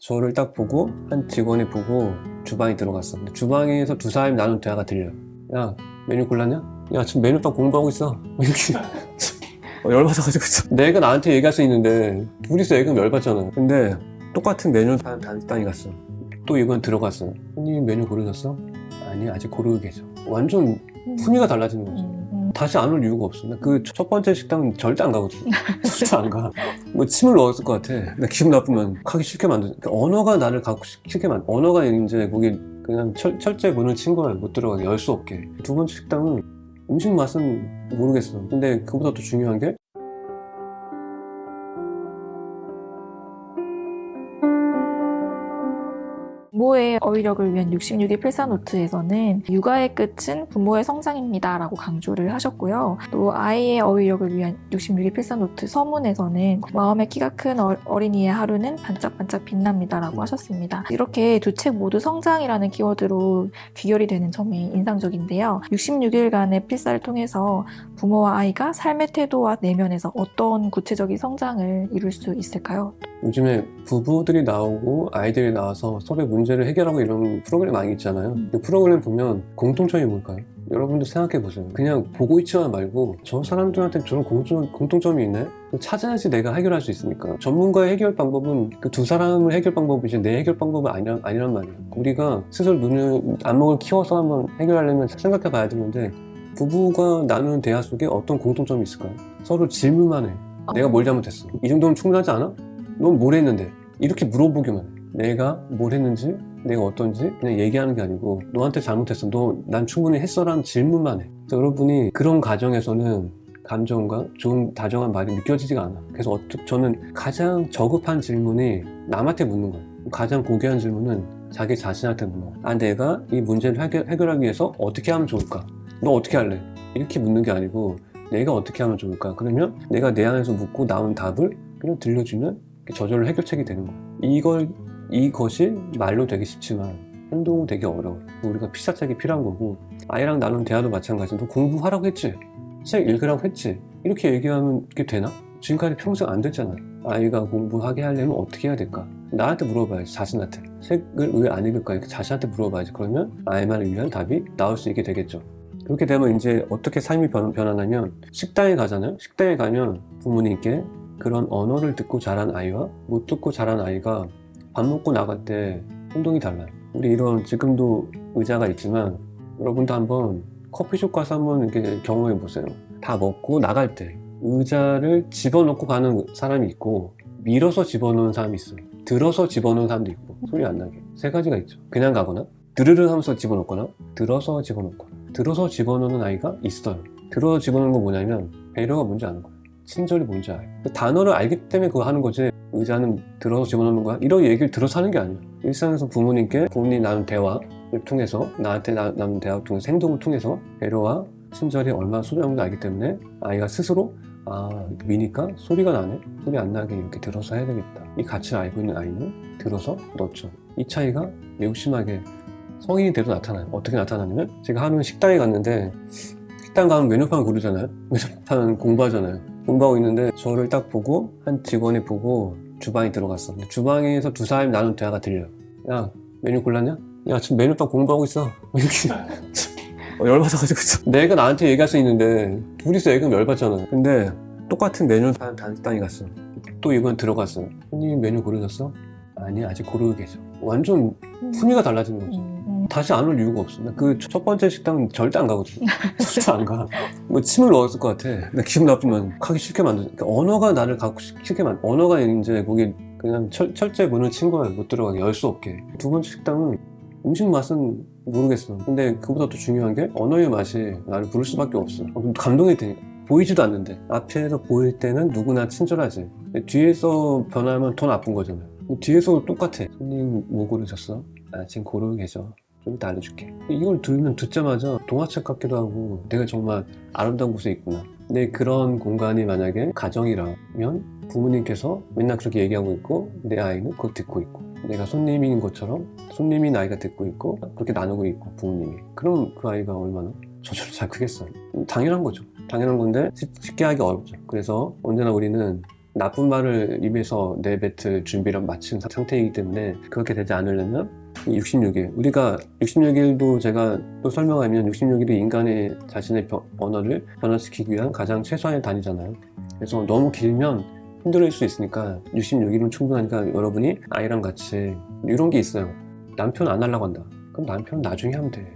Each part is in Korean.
저를 딱 보고 한 직원이 보고 주방에 들어갔어. 근데 주방에서 두 사람이 나눈 대화가 들려요. 야, 메뉴 골랐냐? 야, 지금 메뉴판 공부하고 있어. 이렇게 열받아가지고 내가 나한테 얘기할 수 있는데 둘이서 얘기하면 열받잖아. 근데 똑같은 메뉴판 단단히 갔어. 또 이건 들어갔어. 손님 메뉴 고르셨어? 아니, 아직 고르고 계셔. 완전 분위기가 달라지는 거지. 다시 안 올 이유가 없어. 나 그 첫 번째 식당은 절대 안 가거든. 절대 안 가. 뭐 침을 넣었을 것 같아. 나 기분 나쁘면 가기 싫게 만들. 그러니까 언어가 나를 가고 싫게 만들. 언어가 이제 거기 그냥 철제 문을 친 거야. 못 들어가게 열 수 없게. 두 번째 식당은 음식 맛은 모르겠어. 근데 그보다 더 중요한 게 부모의 어휘력을 위한 66일 필사노트에서는 육아의 끝은 부모의 성장입니다 라고 강조를 하셨고요. 또 아이의 어휘력을 위한 66일 필사노트 서문에서는 마음의 키가 큰 어린이의 하루는 반짝반짝 빛납니다 라고 하셨습니다. 이렇게 두 책 모두 성장이라는 키워드로 귀결이 되는 점이 인상적인데요. 66일간의 필사를 통해서 부모와 아이가 삶의 태도와 내면에서 어떤 구체적인 성장을 이룰 수 있을까요? 요즘에 부부들이 나오고 아이들이 나와서 서로의 문제를 해결하고 이런 프로그램 많이 있잖아요. 그 프로그램 보면 공통점이 뭘까요? 여러분들 생각해 보세요. 그냥 보고 있지만 말고 저 사람들한테 저런 공통점이 있네? 찾아야지 내가 해결할 수 있으니까. 전문가의 해결 방법은 그 두 사람의 해결 방법이지 내 해결 방법은 아니란 말이에요. 우리가 스스로 안목을 키워서 한번 해결하려면 생각해 봐야 되는데 부부가 나누는 대화 속에 어떤 공통점이 있을까요? 서로 질문만 해. 내가 뭘 잘못했어? 이 정도면 충분하지 않아? 넌 뭘 했는데? 이렇게 물어보기만 해. 내가 뭘 했는지, 내가 어떤지 그냥 얘기하는 게 아니고 너한테 잘못했어. 난 충분히 했어라는 질문만 해. 그래서 여러분이 그런 가정에서는 감정과 좋은 다정한 말이 느껴지지가 않아. 그래서 저는 가장 저급한 질문이 남한테 묻는 거예요. 가장 고귀한 질문은 자기 자신한테 묻는 거예요. 내가 이 문제를 해결하기 위해서 어떻게 하면 좋을까? 너 어떻게 할래? 이렇게 묻는 게 아니고 내가 어떻게 하면 좋을까? 그러면 내가 내 안에서 묻고 나온 답을 그냥 들려주면 저절로 해결책이 되는 거예요. 이것이 말로 되기 쉽지만 행동은 되게 어려워요. 우리가 필사책이 필요한 거고 아이랑 나눈 대화도 마찬가지로 너 공부하라고 했지? 책 읽으라고 했지? 이렇게 얘기하면 그게 되나? 지금까지 평생 안 됐잖아. 아이가 공부하게 하려면 어떻게 해야 될까? 나한테 물어봐야지. 자신한테. 책을 왜 안 읽을까? 이렇게 자신한테 물어봐야지. 그러면 아이만을 위한 답이 나올 수 있게 되겠죠. 그렇게 되면 이제 어떻게 삶이 변하냐면 식당에 가잖아요. 식당에 가면 부모님께 그런 언어를 듣고 자란 아이와 못 듣고 자란 아이가 밥 먹고 나갈 때 행동이 달라요. 우리 이런 지금도 의자가 있지만 여러분도 한번 커피숍 가서 한번 이렇게 경험해 보세요. 다 먹고 나갈 때 의자를 집어넣고 가는 사람이 있고 밀어서 집어넣는 사람이 있어요. 들어서 집어넣는 사람도 있고 소리 안 나게. 세 가지가 있죠. 그냥 가거나 드르르 하면서 집어넣거나 들어서 집어넣거나. 들어서 집어넣는 아이가 있어요. 들어서 집어넣는 건 뭐냐면 배려가 뭔지 아는 거예요. 친절이 뭔지 알아요. 그 단어를 알기 때문에 그거 하는 거지 의자는 들어서 집어넣는 거야? 이런 얘기를 들어서 하는 게 아니에요. 일상에서 부모님이 나눈 대화를 통해서 나한테 나눈 대화를 통해서 행동을 통해서 배려와 친절이 얼마나 소중한지 알기 때문에 아이가 스스로 미니까 소리가 나네? 소리 안 나게 이렇게 들어서 해야 되겠다. 이 가치를 알고 있는 아이는 들어서 넣죠. 이 차이가 매우 심하게 성인이 돼도 나타나요. 어떻게 나타나냐면 제가 하루는 식당에 갔는데 식당 가면 메뉴판 고르잖아요. 메뉴판 공부하잖아요. 공부하고 있는데 저를 딱 보고 한 직원이 보고 주방에 들어갔어. 근데 주방에서 두 사람이 나눈 대화가 들려요. 야, 메뉴 골랐냐? 야, 지금 메뉴판 공부하고 있어. 이렇게 열받아가지고 내가 나한테 얘기할 수 있는데 둘이서 얘기하면 열받잖아. 근데 똑같은 메뉴판 단단히 갔어. 또 이건 들어갔어. 손님 메뉴 고르셨어? 아니, 아직 고르고 계셔. 완전 분위기가 달라지는 거지. 다시 안 올 이유가 없어. 나 그 첫 번째 식당은 절대 안 가거든. 절대 안 가. 뭐 침을 넣었을 것 같아. 나 기분 나쁘면 가기 싫게 만들. 그러니까 언어가 나를 가고 싫게 만들. 언어가 이제 거기 그냥 철제 문을 친 거야. 못 들어가게 열 수 없게. 두 번째 식당은 음식 맛은 모르겠어. 근데 그보다 더 중요한 게 언어의 맛이 나를 부를 수밖에 없어. 감동이 되니까. 보이지도 않는데 앞에서 보일 때는 누구나 친절하지. 뒤에서 변하면 더 나쁜 거잖아요. 뒤에서 똑같아. 손님 뭐 고르셨어? 지금 고르고 계셔. 좀 이따 알려줄게. 이걸 듣자마자 동화책 같기도 하고 내가 정말 아름다운 곳에 있구나. 근데 그런 공간이 만약에 가정이라면 부모님께서 맨날 그렇게 얘기하고 있고 내 아이는 그걸 듣고 있고 내가 손님인 것처럼 손님인 아이가 듣고 있고 그렇게 나누고 있고 부모님이 그럼 그 아이가 얼마나 저절로 잘 크겠어요. 당연한 거죠. 당연한 건데 쉽게 하기 어렵죠. 그래서 언제나 우리는 나쁜 말을 입에서 내뱉을 준비를 마친 상태이기 때문에 그렇게 되지 않으려면 이 66일, 우리가 66일도 제가 또 설명하면 66일이 인간의 자신의 언어를 변화시키기 위한 가장 최소한의 단위잖아요. 그래서 너무 길면 힘들어질 수 있으니까 66일은 충분하니까 여러분이 아이랑 같이 이런 게 있어요. 남편 안 하려고 한다. 그럼 남편은 나중에 하면 돼.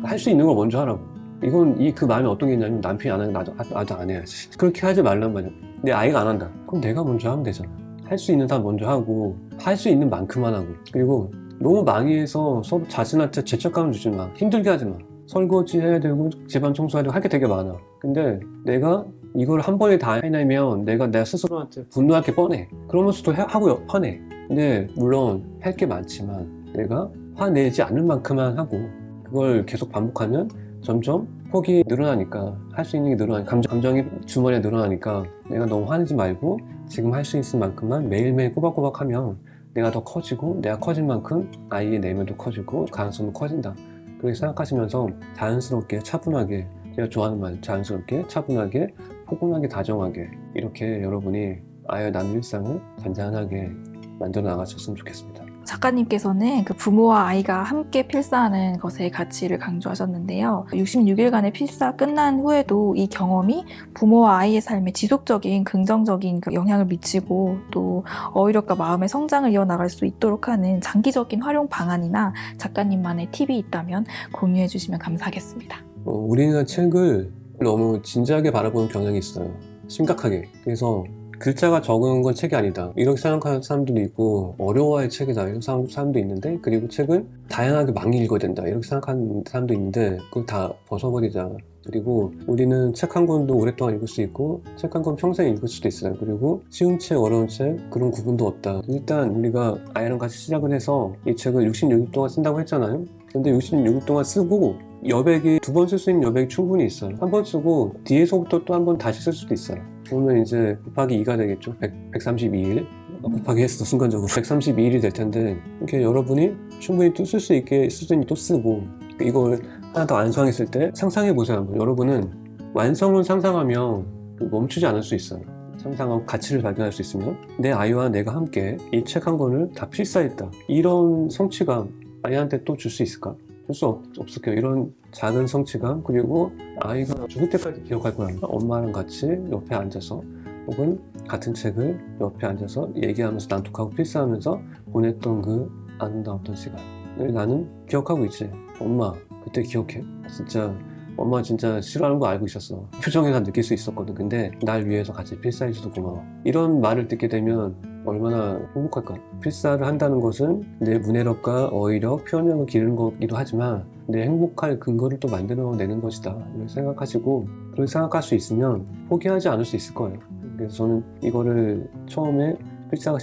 할 수 있는 걸 먼저 하라고. 이건 그 마음이 어떤 게 있냐면 남편이 안 하면 나도 안 해야지. 그렇게 하지 말란 말이야. 내 아이가 안 한다. 그럼 내가 먼저 하면 되잖아. 할 수 있는 사람 먼저 하고 할 수 있는 만큼만 하고. 그리고 너무 망의해서 서로 자신한테 죄책감을 주지 마. 힘들게 하지 마. 설거지 해야 되고 집안 청소해야 되고 할 게 되게 많아. 근데 내가 이걸 한 번에 다 해내면 내가 스스로한테 분노할 게 뻔해. 그러면서도 하고 화내. 근데 물론 할 게 많지만 내가 화내지 않을 만큼만 하고 그걸 계속 반복하면 점점 폭이 늘어나니까 할 수 있는 게 늘어나니까 감정이 주머니에 늘어나니까 내가 너무 화내지 말고 지금 할 수 있을 만큼만 매일매일 꼬박꼬박 하면 내가 더 커지고 내가 커진 만큼 아이의 내면도 커지고 가능성도 커진다. 그렇게 생각하시면서 자연스럽게 차분하게 제가 좋아하는 말 자연스럽게 차분하게 포근하게 다정하게 이렇게 여러분이 아이와 나눌 일상을 잔잔하게 만들어 나가셨으면 좋겠습니다. 작가님께서는 그 부모와 아이가 함께 필사하는 것의 가치를 강조하셨는데요. 66일간의 필사 끝난 후에도 이 경험이 부모와 아이의 삶에 지속적인 긍정적인 영향을 미치고 또 어휘력과 마음의 성장을 이어나갈 수 있도록 하는 장기적인 활용 방안이나 작가님만의 팁이 있다면 공유해 주시면 감사하겠습니다. 우리는 책을 너무 진지하게 바라보는 경향이 있어요. 심각하게. 그래서 글자가 적은 건 책이 아니다 이렇게 생각하는 사람들도 있고 어려워야 책이다 이런 사람도 있는데 그리고 책은 다양하게 많이 읽어야 된다 이렇게 생각하는 사람도 있는데 그걸 다 벗어버리자. 그리고 우리는 책 한 권도 오랫동안 읽을 수 있고 책 한 권 평생 읽을 수도 있어요. 그리고 쉬운 책 어려운 책 그런 구분도 없다. 일단 우리가 아이랑 같이 시작을 해서 이 책을 66일 동안 쓴다고 했잖아요. 근데 66일 동안 쓰고 여백이 2번 쓸 수 있는 여백이 충분히 있어요. 한 번 쓰고 뒤에서부터 또 한 번 다시 쓸 수도 있어요. 그러면 이제 곱하기 2가 되겠죠. 132일 곱하기 했어 순간적으로 132일이 될 텐데 이렇게 여러분이 충분히 또 쓸 수 있게 쓸 수 있는 또 쓰고 이걸 하나 더 완성했을 때 상상해 보세요. 한번. 여러분은 완성을 상상하면 멈추지 않을 수 있어요. 상상하고 가치를 발견할 수 있으면 내 아이와 내가 함께 이 책 한 권을 다 필사했다. 이런 성취감 아이한테 또 줄 수 있을까? 줄 수 없을 거예요. 이런 작은 성취감 그리고 아이가 죽을 때까지 기억할 거야. 엄마랑 같이 옆에 앉아서 혹은 같은 책을 옆에 앉아서 얘기하면서 낭독하고 필사하면서 보냈던 그 아름다웠던 시간을 나는 기억하고 있지. 엄마 그때 기억해. 진짜 엄마 진짜 싫어하는 거 알고 있었어. 표정에서 느낄 수 있었거든. 근데 날 위해서 같이 필사해줘서 고마워. 이런 말을 듣게 되면 얼마나 행복할까. 필사를 한다는 것은 내 문해력과 어휘력, 표현력을 기르는 거기도 하지만 내 행복할 근거를 또 만들어내는 것이다. 이렇게 생각하시고 그렇게 생각할 수 있으면 포기하지 않을 수 있을 거예요. 그래서 저는 이거를 처음에 필사가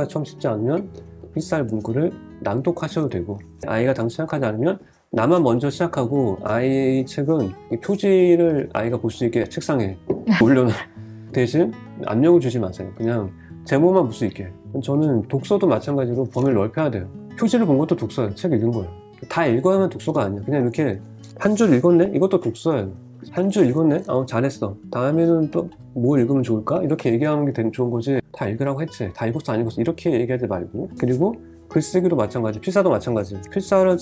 처음 쉽지 않으면 필사할 문구를 낭독하셔도 되고 아이가 당장 생각하지 않으면 나만 먼저 시작하고 아이의 책은 표지를 아이가 볼 수 있게 책상에 올려놔. 대신 압력을 주지 마세요. 그냥 제목만 볼 수 있게. 저는 독서도 마찬가지로 범위를 넓혀야 돼요. 표지를 본 것도 독서예요. 책 읽은 거예요. 다 읽어야만 독서가 아니야. 그냥 이렇게 한 줄 읽었네? 이것도 독서예요. 한 줄 읽었네? 잘했어. 다음에는 또 뭐 읽으면 좋을까? 이렇게 얘기하는 게 되게 좋은 거지. 다 읽으라고 했지. 다 읽었어 안 읽었어 이렇게 얘기하지 말고. 그리고 글쓰기도 마찬가지, 필사도 마찬가지. 필사를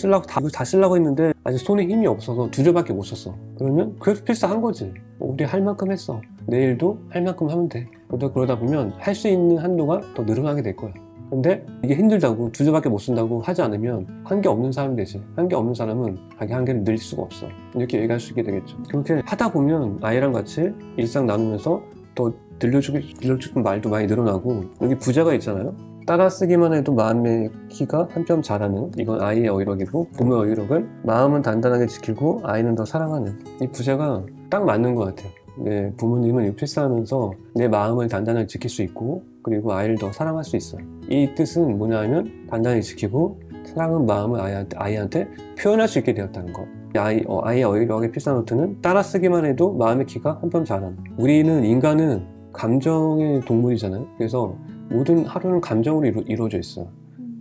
다 쓰려고 했는데 아직 손에 힘이 없어서 2줄밖에 못 썼어. 그러면 그래도 필사한 거지. 우리 할 만큼 했어. 내일도 할 만큼 하면 돼. 그러다 보면 할 수 있는 한도가 더 늘어나게 될 거야. 근데 이게 힘들다고 2줄밖에 못 쓴다고 하지 않으면 한계 없는 사람이 되지. 한계 없는 사람은 자기 한계를 늘릴 수가 없어. 이렇게 얘기할 수 있게 되겠죠. 그렇게 하다 보면 아이랑 같이 일상 나누면서 더 들려주고 싶은 말도 많이 늘어나고 여기 부제가 있잖아요. 따라 쓰기만 해도 마음의 키가 한 뼘 자라는 이건 아이의 어휘력이고 부모의 어휘력은 마음은 단단하게 지키고 아이는 더 사랑하는 이 부제가 딱 맞는 것 같아요. 네, 부모님은 이 필사하면서 내 마음을 단단하게 지킬 수 있고 그리고 아이를 더 사랑할 수 있어요. 이 뜻은 뭐냐면 단단히 지키고 사랑은 마음을 아이한테 표현할 수 있게 되었다는 것. 아이의 어휘력의 필사노트는 따라 쓰기만 해도 마음의 키가 한 뼘 자라는. 우리는 인간은 감정의 동물이잖아요. 그래서 모든 하루는 감정으로 이루어져 있어요.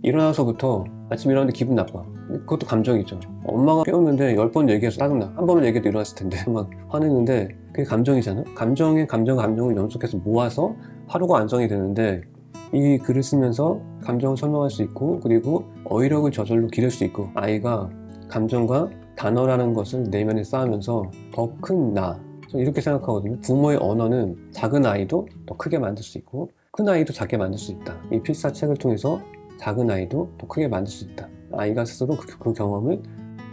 일어나서부터 아침 일어났는데 기분 나빠. 그것도 감정이죠. 엄마가 깨웠는데 10번 얘기해서 짜증나. 한 번은 얘기해도 일어났을 텐데 막 화냈는데 그게 감정이잖아. 감정을 연속해서 모아서 하루가 안정이 되는데 이 글을 쓰면서 감정을 설명할 수 있고 그리고 어휘력을 저절로 기를 수 있고 아이가 감정과 단어라는 것을 내면에 쌓으면서 더 큰 나, 저는 이렇게 생각하거든요. 부모의 언어는 작은 아이도 더 크게 만들 수 있고 큰 아이도 작게 만들 수 있다. 이 필사책을 통해서 작은 아이도 더 크게 만들 수 있다. 아이가 스스로 그 경험을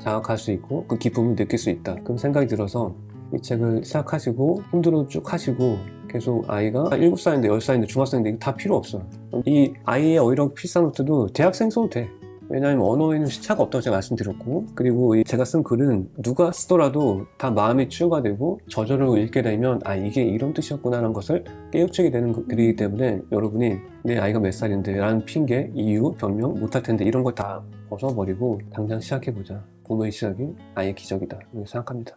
자각할 수 있고 그 기쁨을 느낄 수 있다. 그런 생각이 들어서 이 책을 시작하시고 힘들어 쭉 하시고 계속 아이가 7살인데 10살인데 중학생인데 이거 다 필요 없어요. 이 아이의 어휘력 필사노트도 대학생 써도 돼. 왜냐하면 언어에는 시차가 없다고 제가 말씀드렸고 그리고 제가 쓴 글은 누가 쓰더라도 다 마음이 치유가 되고 저절로 읽게 되면 아 이게 이런 뜻이었구나 라는 것을 깨우치게 되는 글이기 때문에 여러분이 내 아이가 몇 살인데 라는 핑계, 이유, 변명 못할 텐데 이런 걸 다 벗어버리고 당장 시작해보자. 부모의 시작이 아이의 기적이다 이렇게 생각합니다.